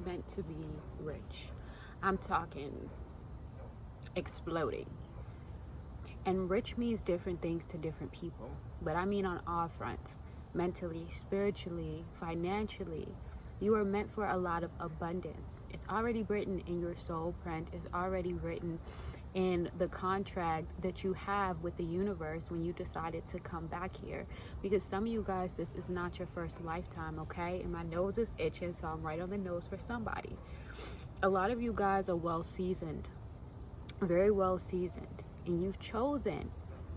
meant to be rich. I'm talking exploding. And rich means different things to different people, but I mean on all fronts: mentally, spiritually, financially. You are meant for a lot of abundance. It's already written in your soul print. It's already written in the contract that you have with the universe when you decided to come back here. Because some of you guys, this is not your first lifetime, okay? And my nose is itching, so I'm right on the nose for somebody. A lot of you guys are well seasoned, very well seasoned, and you've chosen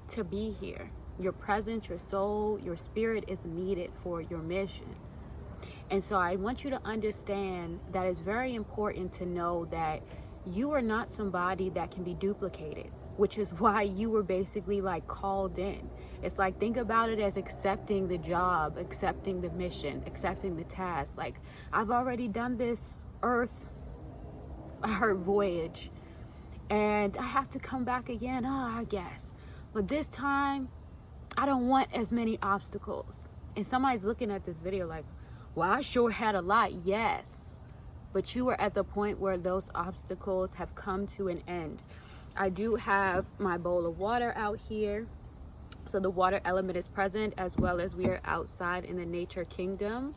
to be here. Your presence, your soul, your spirit is needed for your mission. And so I want you to understand that it's very important to know that you are not somebody that can be duplicated, which is why you were basically like called in. It's like, think about it as accepting the job, accepting the mission, accepting the task. Like, I've already done this earth voyage and I have to come back again, I guess. But this time, I don't want as many obstacles. And somebody's looking at this video like, well, I sure had a lot. Yes, but you are at the point where those obstacles have come to an end. I do have my bowl of water out here. So the water element is present, as well as we are outside in the nature kingdom.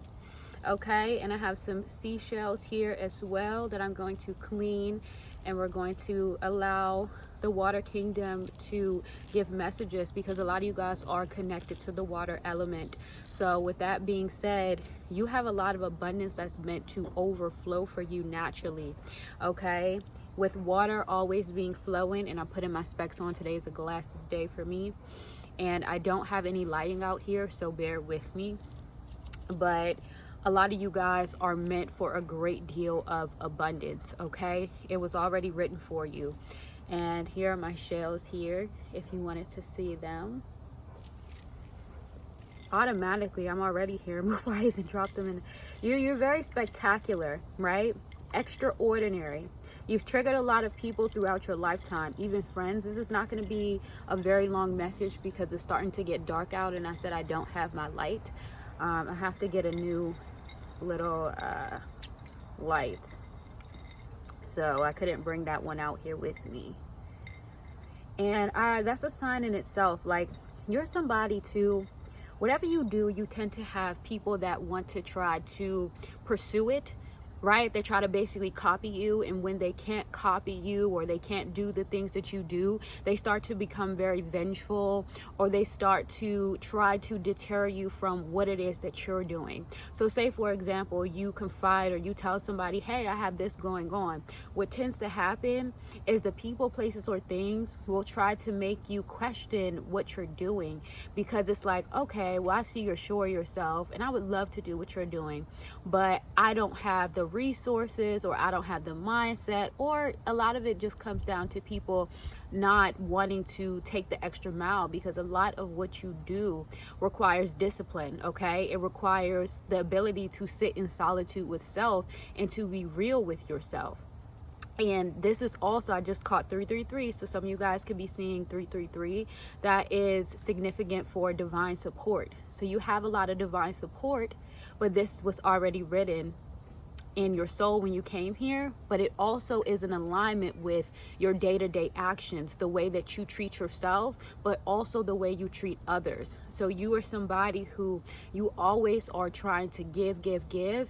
Okay, and I have some seashells here as well that I'm going to clean, and we're going to allow the water kingdom to give messages, because a lot of you guys are connected to the water element. So with that being said, you have a lot of abundance that's meant to overflow for you naturally, okay? With water always being flowing, and I'm putting my specs on. Today is a glasses day for me, and I don't have any lighting out here, so bear with me. But a lot of you guys are meant for a great deal of abundance, okay? It was already written for you. And here are my shells here, if you wanted to see them. Automatically, I'm already here before I even drop them in. You're very spectacular, right? Extraordinary. You've triggered a lot of people throughout your lifetime, even friends. This is not going to be a very long message because it's starting to get dark out, and I said I don't have my light. I have to get a new little light, so I couldn't bring that one out here with me. And that's a sign in itself. Like, you're somebody too, whatever you do, you tend to have people that want to try to pursue it, right? They try to basically copy you, and when they can't copy you or they can't do the things that you do, they start to become very vengeful, or they start to try to deter you from what it is that you're doing. So say, for example, you confide or you tell somebody, hey, I have this going on. What tends to happen is the people, places, or things will try to make you question what you're doing, because it's like, okay, well, I see you're sure of yourself and I would love to do what you're doing, but I don't have the resources, or I don't have the mindset, or a lot of it just comes down to people not wanting to take the extra mile, because a lot of what you do requires discipline, okay? It requires the ability to sit in solitude with self and to be real with yourself. And this is also, I just caught 333, so some of you guys could be seeing 333. That is significant for divine support. So you have a lot of divine support, but this was already written in your soul when you came here, but it also is in alignment with your day-to-day actions, the way that you treat yourself, but also the way you treat others. So you are somebody who you always are trying to give,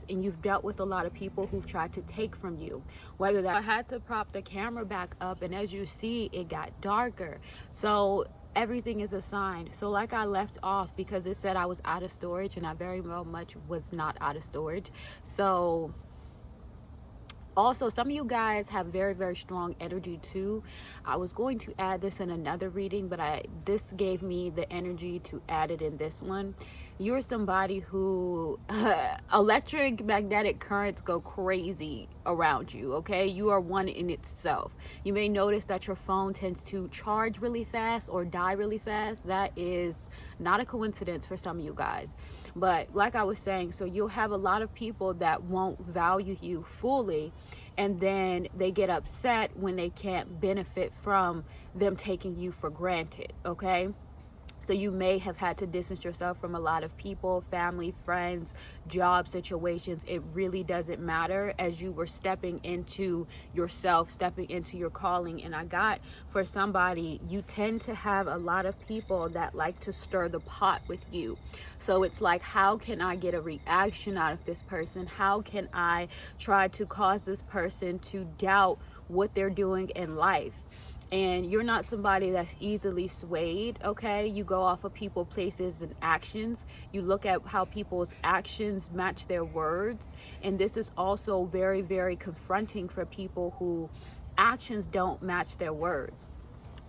and you've dealt with a lot of people who've tried to take from you. Whether that, I had to prop the camera back up, and as you see, it got darker. So everything is a sign. So like I left off, because it said I was out of storage, and I very well much was not out of storage. So also, some of you guys have very, very strong energy too. I was going to add this in another reading, but this gave me the energy to add it in this one. You're somebody who electric magnetic currents go crazy around you, okay? You are one in itself. You may notice that your phone tends to charge really fast or die really fast. That is not a coincidence for some of you guys. But like I was saying, so you'll have a lot of people that won't value you fully, and then they get upset when they can't benefit from them taking you for granted, okay? So you may have had to distance yourself from a lot of people, family, friends, job situations. It really doesn't matter, as you were stepping into yourself, stepping into your calling. And I got, for somebody, you tend to have a lot of people that like to stir the pot with you. So it's like, how can I get a reaction out of this person? How can I try to cause this person to doubt what they're doing in life? And you're not somebody that's easily swayed, okay? You go off of people, places, and actions. You look at how people's actions match their words. And this is also very, very confronting for people who actions don't match their words.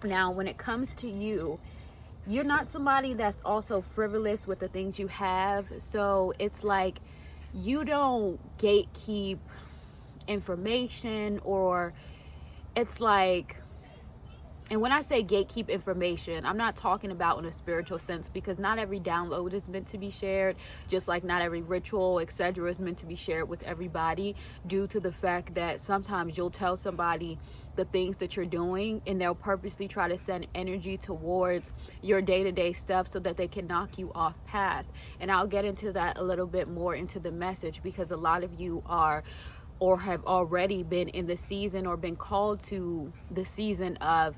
Now, when it comes to you, you're not somebody that's also frivolous with the things you have. So it's like, you don't gatekeep information, or it's like, and when I say gatekeep information, I'm not talking about in a spiritual sense, because not every download is meant to be shared, just like not every ritual, etc. is meant to be shared with everybody, due to the fact that sometimes you'll tell somebody the things that you're doing and they'll purposely try to send energy towards your day-to-day stuff so that they can knock you off path. And I'll get into that a little bit more into the message, because a lot of you are, or have already been in the season, or been called to the season of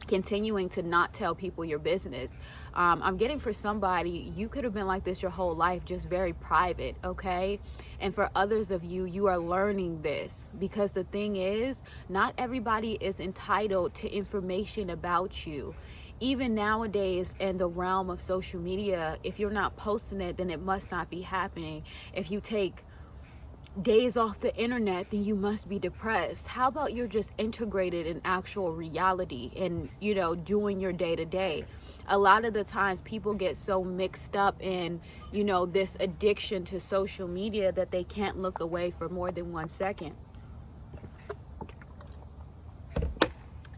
continuing to not tell people your business. I'm getting, for somebody, you could have been like this your whole life, just very private, okay? And for others of you, you are learning this, because the thing is, not everybody is entitled to information about you. Even nowadays, in the realm of social media, if you're not posting it, then it must not be happening. If you take days off the internet, then you must be depressed. How about you're just integrated in actual reality and, you know, doing your day-to-day? A lot of the times people get so mixed up in, you know, this addiction to social media that they can't look away for more than 1 second.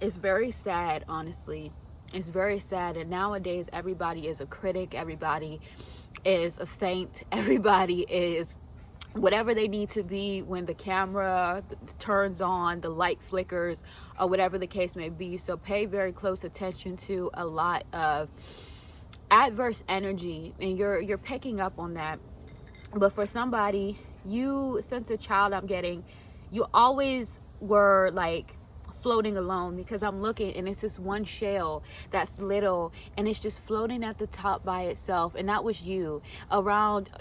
It's very sad, honestly. It's very sad. And nowadays, everybody is a critic, everybody is a saint, everybody is whatever they need to be when the camera turns on, the light flickers, or whatever the case may be. So pay very close attention to a lot of adverse energy, and you're picking up on that. But for somebody, you, since a child, I'm getting, you always were like floating alone, because I'm looking and it's this one shell that's little and it's just floating at the top by itself, and that was you. Around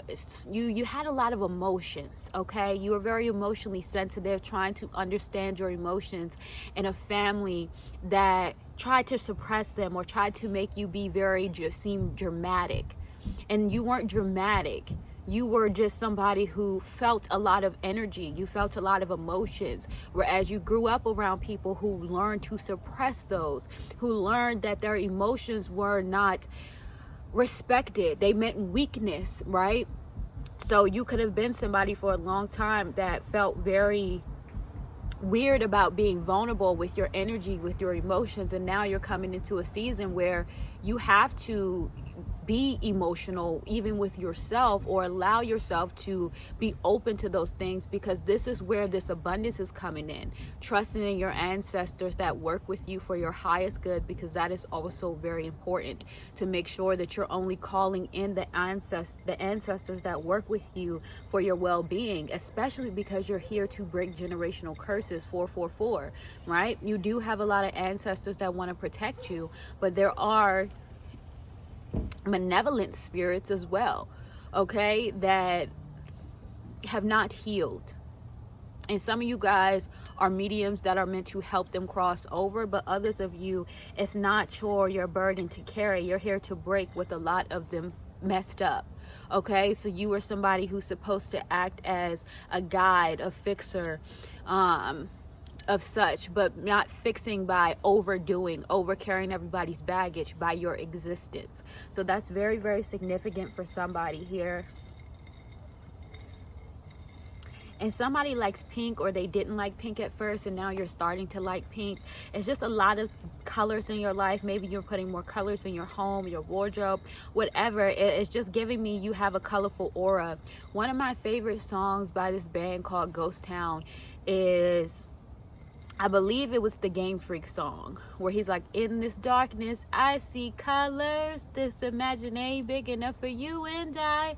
you had a lot of emotions, okay? You were very emotionally sensitive, trying to understand your emotions in a family that tried to suppress them or tried to make you be very, just seem dramatic. And you weren't dramatic. You were just somebody who felt a lot of energy. You felt a lot of emotions. Whereas you grew up around people who learned to suppress those, who learned that their emotions were not respected. They meant weakness, right? So you could have been somebody for a long time that felt very weird about being vulnerable with your energy, with your emotions. And now you're coming into a season where you have to be emotional, even with yourself, or allow yourself to be open to those things, because this is where this abundance is coming in. Trusting in your ancestors that work with you for your highest good, because that is also very important, to make sure that you're only calling in the ancestors that work with you for your well-being, especially because you're here to break generational curses. 444, right? You do have a lot of ancestors that want to protect you, but there are malevolent spirits as well, okay, that have not healed. And some of you guys are mediums that are meant to help them cross over, but others of you, it's not your burden to carry. You're here to break with a lot of them messed up, okay? So you are somebody who's supposed to act as a guide, a fixer, of such, but not fixing by overdoing, over carrying everybody's baggage by your existence. So that's very, very significant for somebody here. And somebody likes pink, or they didn't like pink at first and now you're starting to like pink. It's just a lot of colors in your life. Maybe you're putting more colors in your home, your wardrobe, whatever. It's just giving me you have a colorful aura. One of my favorite songs by this band called Ghost Town is I believe it was the Game Freak song where he's like, in this darkness I see colors, this imagination ain't big enough for you and I.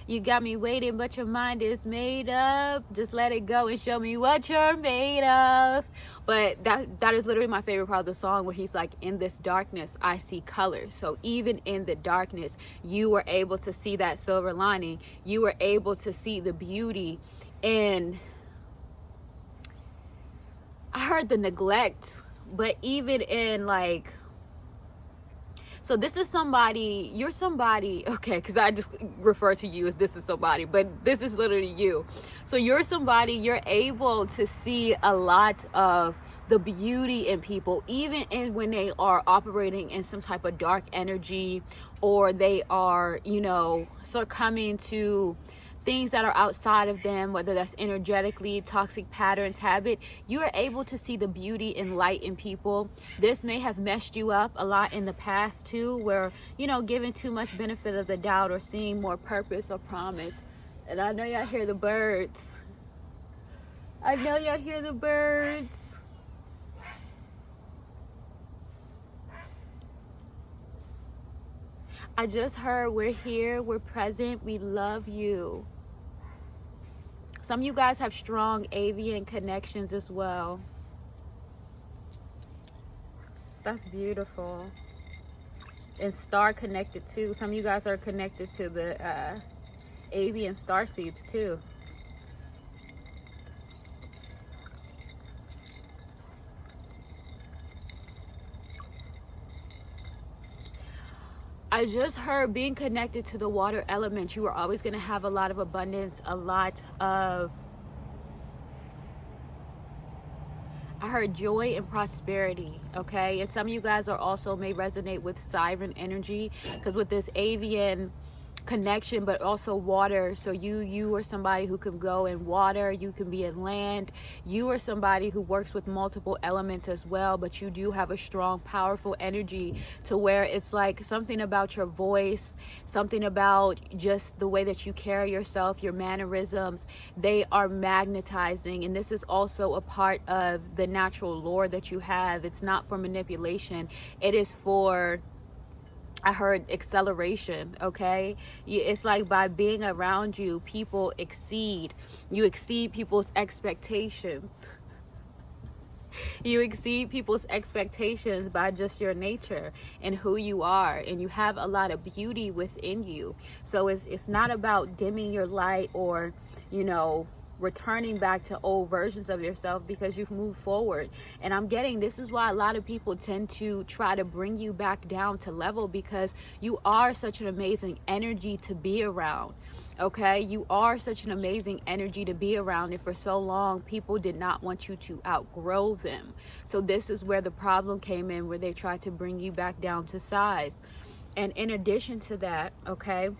You got me waiting, but your mind is made up. Just let it go and show me what you're made of. But that is literally my favorite part of the song, where he's like, in this darkness, I see colors. So even in the darkness, you were able to see that silver lining. You were able to see the beauty in, I heard the neglect, but even in like, so this is somebody, you're somebody, okay, because I just refer to you as this is somebody, but this is literally you. So you're somebody, you're able to see a lot of the beauty in people, even in when they are operating in some type of dark energy, or they are, you know, succumbing to things that are outside of them, whether that's energetically, toxic patterns, habit. You are able to see the beauty and light in people. This may have messed you up a lot in the past too, where, you know, giving too much benefit of the doubt or seeing more purpose or promise. And I know y'all hear the birds. I know y'all hear the birds. I just heard, we're here, we're present, we love you. Some of you guys have strong avian connections as well. That's beautiful. And star connected too. Some of you guys are connected to the avian star seeds too. I just heard being connected to the water element, you are always going to have a lot of abundance, a lot of, I heard joy and prosperity, okay? And some of you guys are also may resonate with siren energy, because with this avian connection, but also water. So you are somebody who can go in water, you can be in land, you are somebody who works with multiple elements as well, but you do have a strong, powerful energy, to where it's like something about your voice, something about just the way that you carry yourself, your mannerisms, they are magnetizing. And this is also a part of the natural lore that you have. It's not for manipulation, it is for, I heard, acceleration, okay? It's like by being around you, people exceed. You exceed people's expectations. You exceed people's expectations by just your nature and who you are. And you have a lot of beauty within you. So it's not about dimming your light or, you know, returning back to old versions of yourself, because you've moved forward. And I'm getting, this is why a lot of people tend to try to bring you back down to level, because you are such an amazing energy to be around, okay? You are such an amazing energy to be around, and for so long people did not want you to outgrow them. So this is where the problem came in, where they tried to bring you back down to size. And in addition to that, okay,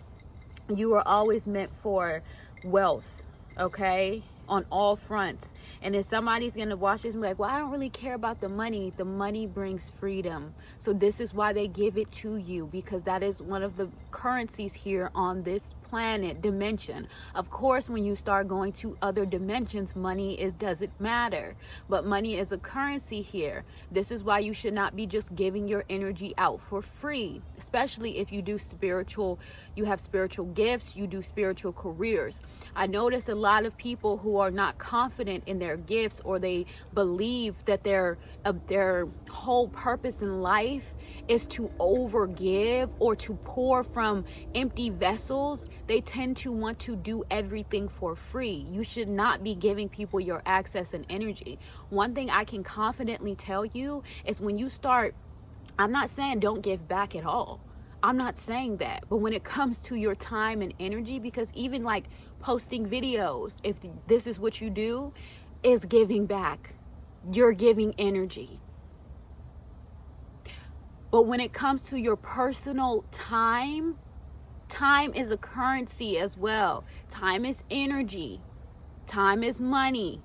you were always meant for wealth, okay, on all fronts. And if somebody's gonna watch this and be like, well, I don't really care about the money brings freedom. So this is why they give it to you, because that is one of the currencies here on this planet dimension. Of course, when you start going to other dimensions, money doesn't matter, but money is a currency here. This is why you should not be just giving your energy out for free, especially if you do spiritual, you have spiritual gifts, you do spiritual careers. I notice a lot of people who are not confident in their gifts, or they believe that their whole purpose in life is to overgive or to pour from empty vessels. They tend to want to do everything for free. You should not be giving people your access and energy. One thing I can confidently tell you is, when you start, I'm not saying don't give back at all, I'm not saying that, but when it comes to your time and energy, because even like posting videos, if this is what you do, is giving back. You're giving energy. But when it comes to your personal time, time is a currency as well. Time is energy. Time is money.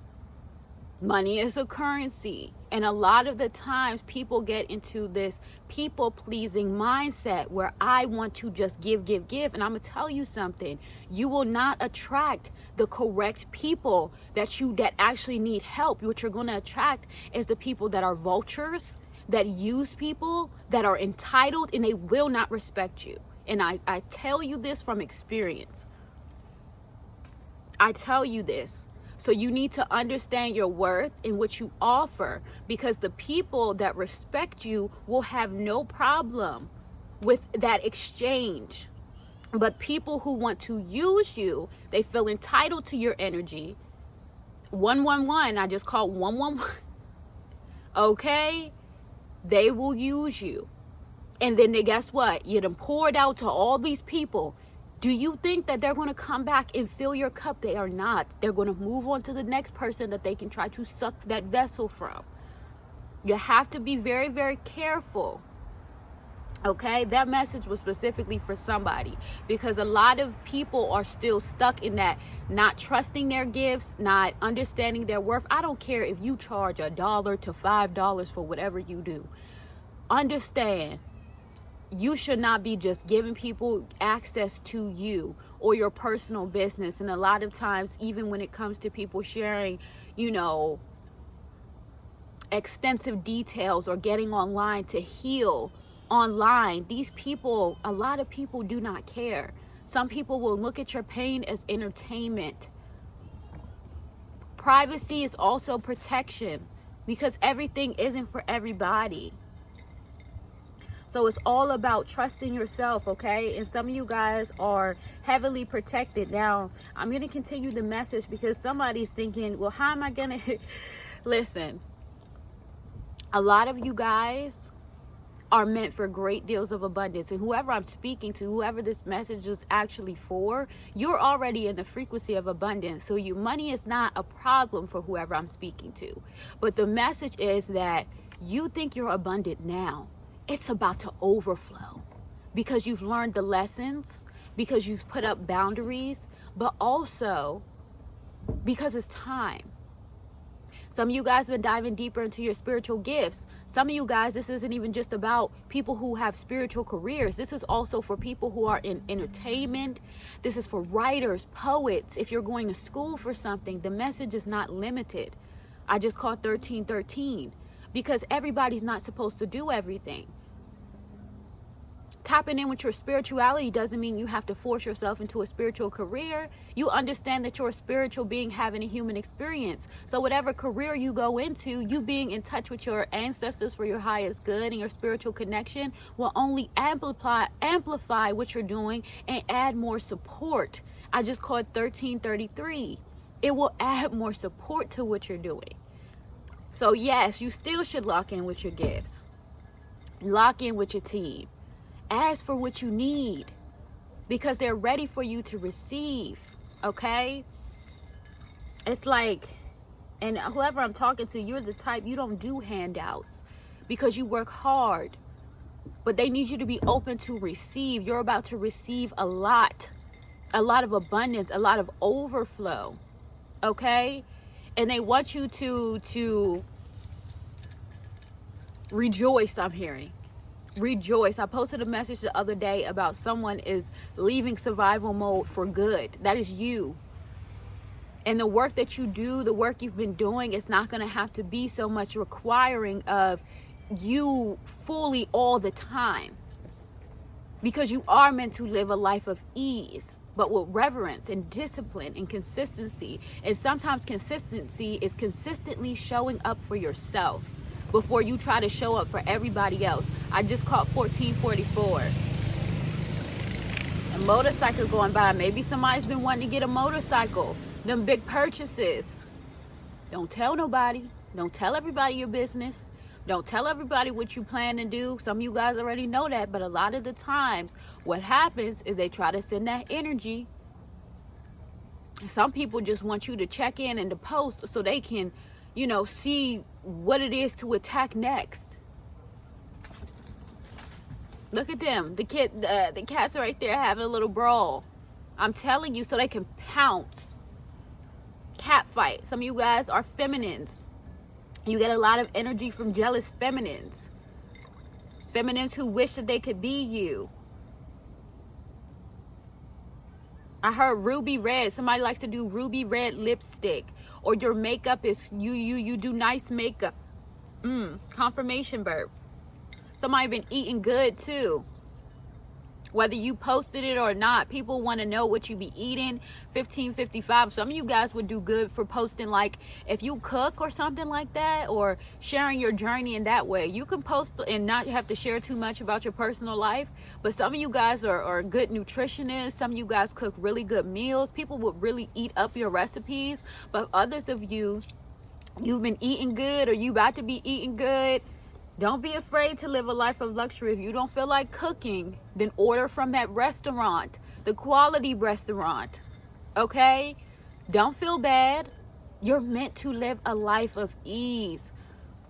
Money is a currency. And a lot of the times people get into this people pleasing mindset where I want to just give. And I'm going to tell you something. You will not attract the correct people that actually need help. What you're going to attract is the people that are vultures, that use people, that are entitled, and they will not respect you. And I tell you this from experience. I tell you this. So you need to understand your worth and what you offer, because the people that respect you will have no problem with that exchange. But people who want to use you, they feel entitled to your energy. 111, I just called 111. Okay? They will use you. And then guess what? You done poured out to all these people. Do you think that they're going to come back and fill your cup? They are not. They're going to move on to the next person that they can try to suck that vessel from. You have to be very, very careful. Okay? That message was specifically for somebody, because a lot of people are still stuck in that, not trusting their gifts, not understanding their worth. I don't care if you charge $1 to $5 for whatever you do. Understand, you should not be just giving people access to you or your personal business. And a lot of times, even when it comes to people sharing, extensive details or getting online to heal online, a lot of people do not care. Some people will look at your pain as entertainment. Privacy is also protection, because everything isn't for everybody. So it's all about trusting yourself, okay? And some of you guys are heavily protected. Now, I'm going to continue the message, because somebody's thinking, well, how am I going to... Listen, a lot of you guys are meant for great deals of abundance. And whoever I'm speaking to, whoever this message is actually for, you're already in the frequency of abundance. So your money is not a problem for whoever I'm speaking to. But the message is that you think you're abundant now. It's about to overflow, because you've learned the lessons, because you've put up boundaries, but also because it's time. Some of you guys have been diving deeper into your spiritual gifts. Some of you guys, this isn't even just about people who have spiritual careers. This is also for people who are in entertainment. This is for writers, poets. If you're going to school for something, the message is not limited. I just called 1313. Because everybody's not supposed to do everything. Tapping in with your spirituality doesn't mean you have to force yourself into a spiritual career. You understand that you're a spiritual being having a human experience. So whatever career you go into, you being in touch with your ancestors for your highest good and your spiritual connection will only amplify what you're doing and add more support. I just called 1333. It will add more support to what you're doing. So yes, you still should lock in with your gifts. Lock in with your team. Ask for what you need, because they're ready for you to receive, okay? It's like, and whoever I'm talking to, you're the type, you don't do handouts because you work hard. But they need you to be open to receive. You're about to receive a lot of abundance, a lot of overflow, okay? And they want you to rejoice, I'm hearing. Rejoice. I posted a message the other day about someone is leaving survival mode for good. That is you. And the work that you do, the work you've been doing, it's not going to have to be so much requiring of you fully all the time. Because you are meant to live a life of ease, but with reverence and discipline and consistency. And sometimes consistency is consistently showing up for yourself before you try to show up for everybody else. I just caught 1444. A motorcycle going by. Maybe somebody's been wanting to get a motorcycle. Them big purchases. Don't tell nobody. Don't tell everybody your business. Don't tell everybody what you plan to do. Some of you guys already know that, but a lot of the times what happens is they try to send that energy. Some people just want you to check in and to post so they can, see what it is to attack next. Look at them. The cats are right there having a little brawl. I'm telling you, so they can pounce. cat fight. Some of you guys are feminines. You get a lot of energy from jealous feminines. Feminines who wish that they could be you. I heard ruby red. Somebody likes to do ruby red lipstick. Or your makeup is, you do nice makeup. Confirmation burp. Somebody been eating good too. Whether you posted it or not, people want to know what you be eating. 1555. Some of you guys would do good for posting, like if you cook or something like that, or sharing your journey in that way. You can post and not have to share too much about your personal life. But some of you guys are good nutritionists. Some of you guys cook really good meals. People would really eat up your recipes. But others of you, you've been eating good, or you about to be eating good. Don't be afraid to live a life of luxury. If you don't feel like cooking, then order from that restaurant, the quality restaurant. Okay? Don't feel bad. You're meant to live a life of ease.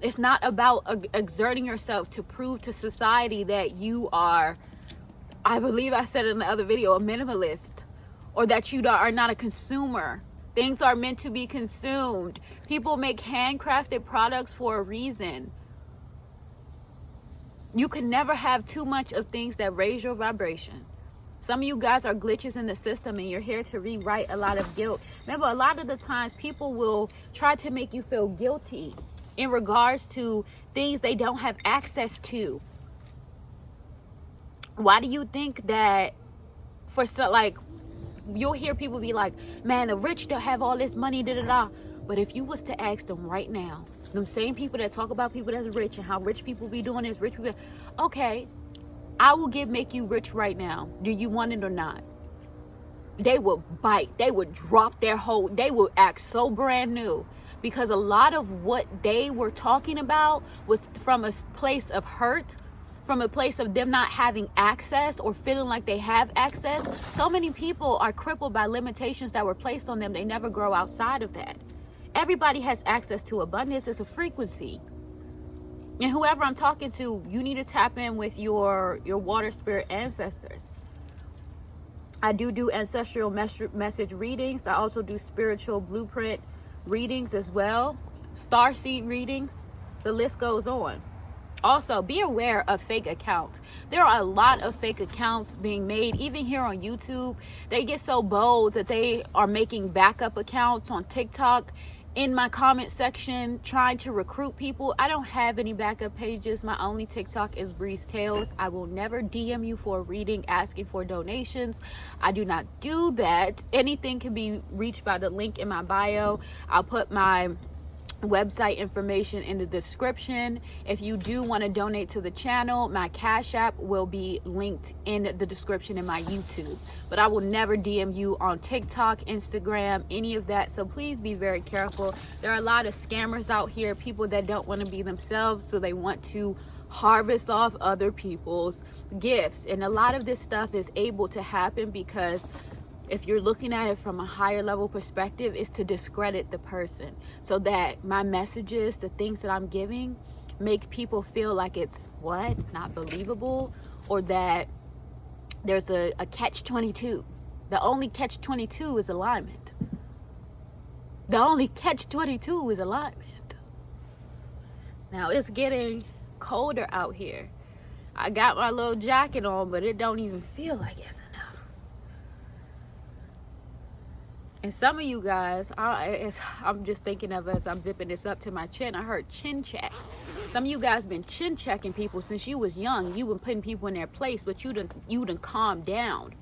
It's not about exerting yourself to prove to society that you are, I believe I said in the other video, a minimalist, or that you are not a consumer. Things are meant to be consumed. People make handcrafted products for a reason. You can never have too much of things that raise your vibration. Some of you guys are glitches in the system, and you're here to rewrite a lot of guilt. Remember, a lot of the times people will try to make you feel guilty in regards to things they don't have access to. Why do you think that you'll hear people be like, man, the rich don't have all this money, da-da-da. But if you was to ask them right now, them same people that talk about people that's rich and how rich people be doing this, rich people, okay, I will make you rich right now. Do you want it or not? They would bite. They would drop they would act so brand new. Because a lot of what they were talking about was from a place of hurt, from a place of them not having access or feeling like they have access. So many people are crippled by limitations that were placed on them. They never grow outside of that. Everybody has access to abundance. It's a frequency. And whoever I'm talking to, you need to tap in with your water spirit ancestors. I do ancestral message readings. I also do spiritual blueprint readings as well. Starseed readings. The list goes on. Also, be aware of fake accounts. There are a lot of fake accounts being made, even here on YouTube. They get so bold that they are making backup accounts on TikTok. In my comment section, trying to recruit people. I don't have any backup pages. My only TikTok is Breezetales. I will never DM you for a reading asking for donations. I do not do that. Anything can be reached by the link in my bio. I'll put my website information in the description. If you do want to donate to the channel, my Cashapp will be linked in the description in my YouTube. But I will never DM you on TikTok, Instagram, any of that. So please be very careful. There are a lot of scammers out here, people that don't want to be themselves, so they want to harvest off other people's gifts. And a lot of this stuff is able to happen because if you're looking at it from a higher level perspective, is to discredit the person, so that my messages, the things that I'm giving, makes people feel like it's not believable, or that there's a catch-22. The only catch-22 is alignment. The only catch-22 is alignment. Now it's getting colder out here. I got my little jacket on, but it don't even feel like it's enough. And some of you guys, I'm just thinking of as I'm zipping this up to my chin, I heard chin check. Some of you guys been chin checking people since you was young. You been putting people in their place, but you done calmed down.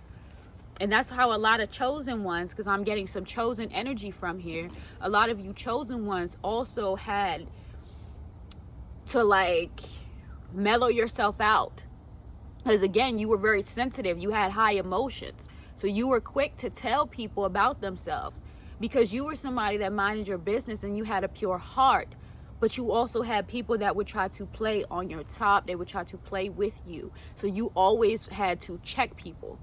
And that's how a lot of chosen ones, because I'm getting some chosen energy from here. A lot of you chosen ones also had to mellow yourself out. Because again, you were very sensitive. You had high emotions. So you were quick to tell people about themselves because you were somebody that minded your business and you had a pure heart. But you also had people that would try to play on your top. They would try to play with you. So you always had to check people.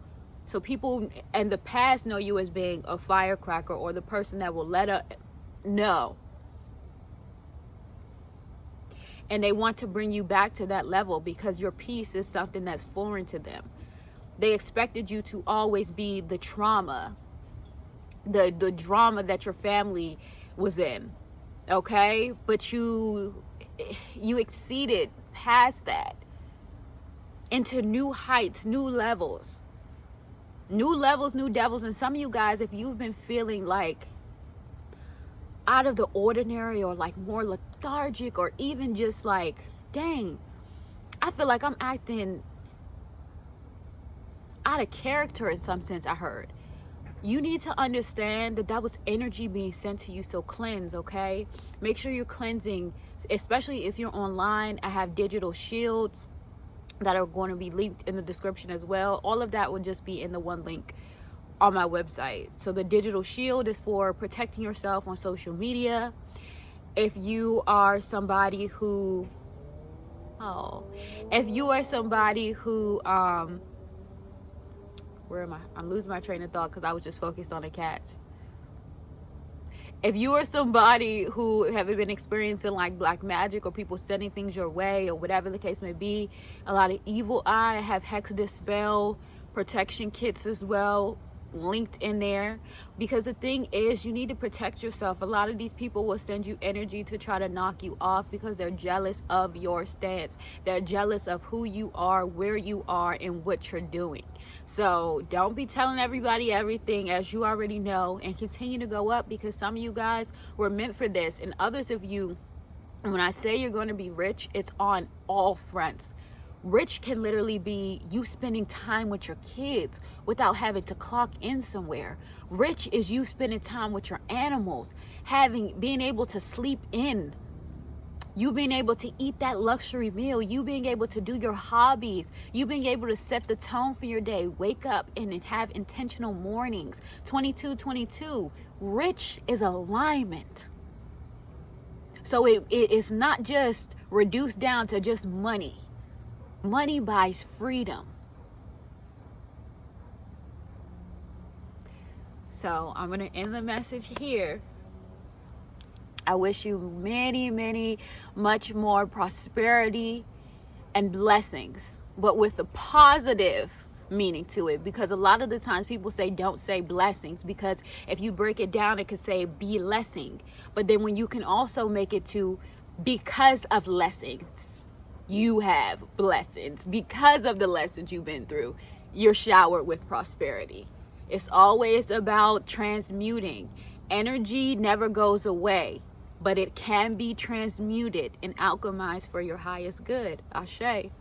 So people in the past know you as being a firecracker or the person that will let know. And they want to bring you back to that level because your peace is something that's foreign to them. They expected you to always be the trauma. the drama that your family was in, okay? But you exceeded past that into new heights, new levels, new devils. And some of you guys, if you've been feeling like out of the ordinary, or like more lethargic, or even just like, dang, I feel like I'm acting out of character in some sense, I heard. You need to understand that that was energy being sent to you. So cleanse, okay? Make sure you're cleansing, especially if you're online. I have digital shields that are going to be linked in the description as well. All of that will just be in the one link on my website. So the digital shield is for protecting yourself on social media. If you are somebody who, where am I? I'm losing my train of thought because I was just focused on the cats. If you are somebody who have been experiencing like black magic, or people sending things your way, or whatever the case may be, a lot of evil eye, I have hex dispel protection kits as well linked in there, because the thing is, you need to protect yourself. A lot of these people will send you energy to try to knock you off because they're jealous of your stance. They're jealous of who you are, where you are, and what you're doing. So don't be telling everybody everything, as you already know, and continue to go up, because some of you guys were meant for this. And others of you, when I say you're going to be rich, it's on all fronts. Rich can literally be you spending time with your kids without having to clock in somewhere. Rich is you spending time with your animals, being able to sleep in, you being able to eat that luxury meal, you being able to do your hobbies, you being able to set the tone for your day, wake up and have intentional mornings. 2222, rich is alignment. So it is not just reduced down to just money. Money buys freedom. So I'm going to end the message here. I wish you much more prosperity and blessings, but with a positive meaning to it, because a lot of the times people say don't say blessings, because if you break it down, it could say be blessing. But then when you can also make it to because of blessings, you have blessings. Because of the lessons you've been through, you're showered with prosperity. It's always about transmuting. Energy never goes away, but it can be transmuted and alchemized for your highest good. Ashe.